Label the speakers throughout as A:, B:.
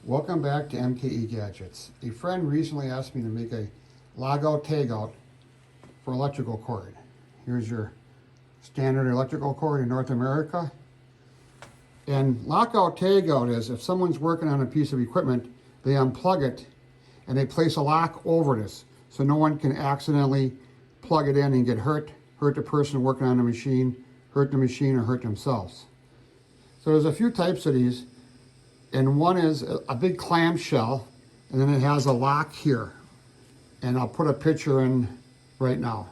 A: Welcome back to MKE Gadgets. A friend recently asked me to make a logout tagout for electrical cord. Here's your standard electrical cord in North America. And lockout tagout is if someone's working on a piece of equipment, they unplug it and they place a lock over this so no one can accidentally plug it in and get hurt the person working on the machine, hurt the machine, or hurt themselves. So there's a few types of these. And one is a big clamshell, and then it has a lock here. And I'll put a picture in right now.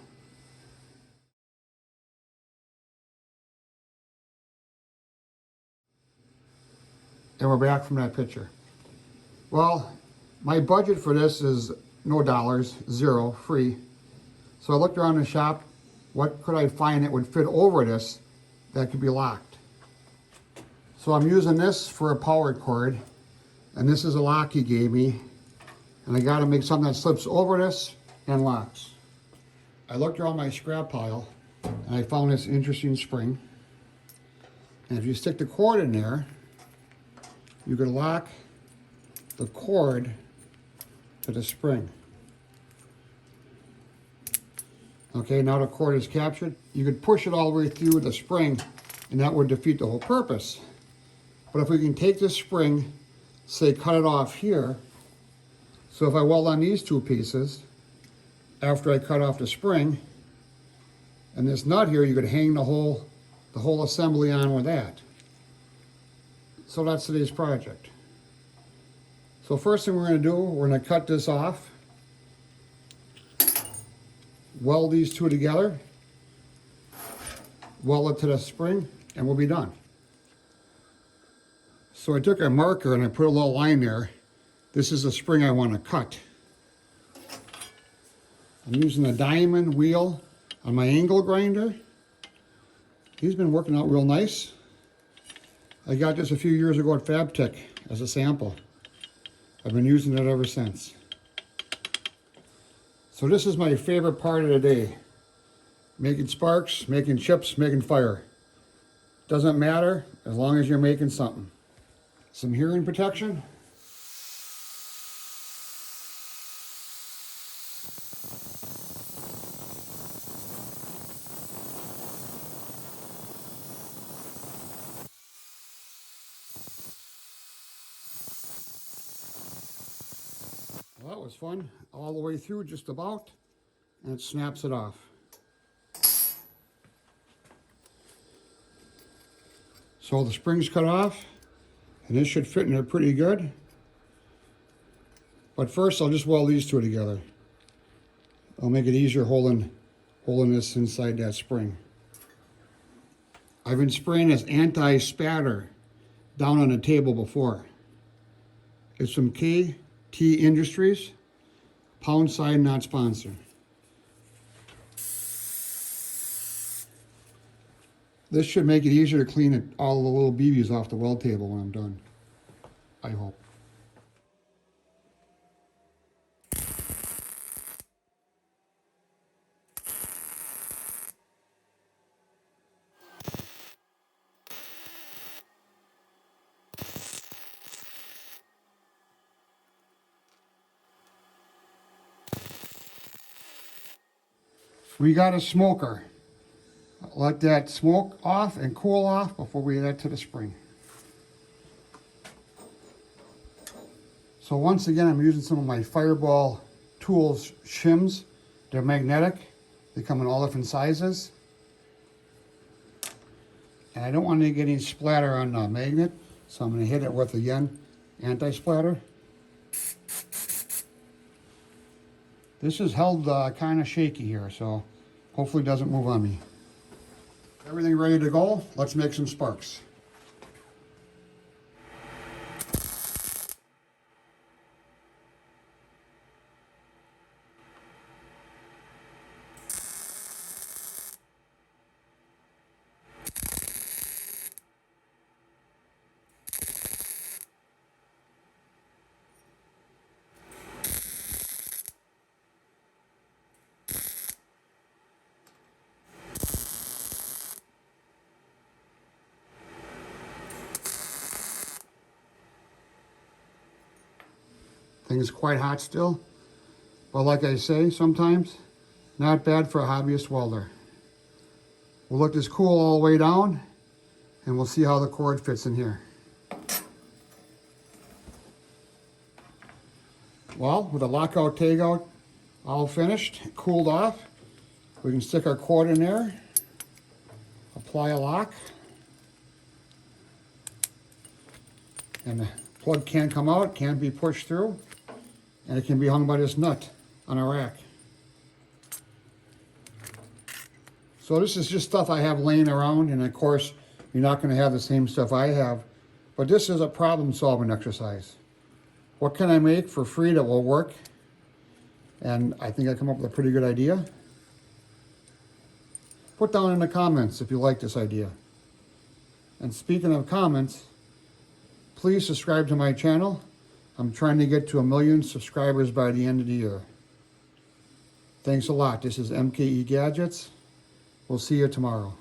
A: And we're back from that picture. Well, my budget for this is no dollars, zero, free. So I looked around the shop, what could I find that would fit over this that could be locked? So I'm using this for a power cord, and this is a lock he gave me, and I got to make something that slips over this and locks. I looked around my scrap pile, and I found this interesting spring. And if you stick the cord in there, you can lock the cord to the spring. Okay, now the cord is captured. You could push it all the way through the spring, and that would defeat the whole purpose. But if we can take this spring, say cut it off here, so if I weld on these two pieces, after I cut off the spring, and this nut here, you could hang the whole assembly on with that. So that's today's project. So first thing we're going to do, we're going to cut this off, weld these two together, weld it to the spring, and we'll be done. So I took a marker and I put a little line there. This is the spring I want to cut. I'm using a diamond wheel on my angle grinder. He's been working out real nice. I got this a few years ago at FabTech as a sample. I've been using it ever since. So this is my favorite part of the day. Making sparks, making chips, making fire. Doesn't matter as long as you're making something. Some hearing protection. Well, that was fun. All the way through just about, and it snaps it off. So the spring's cut off. And this should fit in there pretty good. But first I'll just weld these two together. I'll make it easier holding this inside that spring. I've been spraying this anti-spatter down on the table before. It's from KT Industries, pound sign not sponsored. This should make it easier to clean all the little BBs off the weld table when I'm done, I hope. We got a smoker. Let that smoke off and cool off before we add it to the spring. So once again, I'm using some of my Fireball Tools shims. They're magnetic. They come in all different sizes. And I don't want to get any splatter on the magnet, so I'm going to hit it with the Yen anti-splatter. This is held kind of shaky here, so hopefully it doesn't move on me. Everything ready to go? Let's make some sparks. Thing's quite hot still. But like I say, sometimes, not bad for a hobbyist welder. We'll let this cool all the way down, and we'll see how the cord fits in here. Well, with the lockout tagout all finished, cooled off, we can stick our cord in there, apply a lock, and the plug can't come out, can't be pushed through, and it can be hung by this nut on a rack. So this is just stuff I have laying around, and of course, you're not going to have the same stuff I have, but this is a problem-solving exercise. What can I make for free that will work? And I think I come up with a pretty good idea. Put down in the comments if you like this idea. And speaking of comments, please subscribe to my channel. I'm trying to get to 1 million subscribers by the end of the year. Thanks a lot. This is MKE Gadgets. We'll see you tomorrow.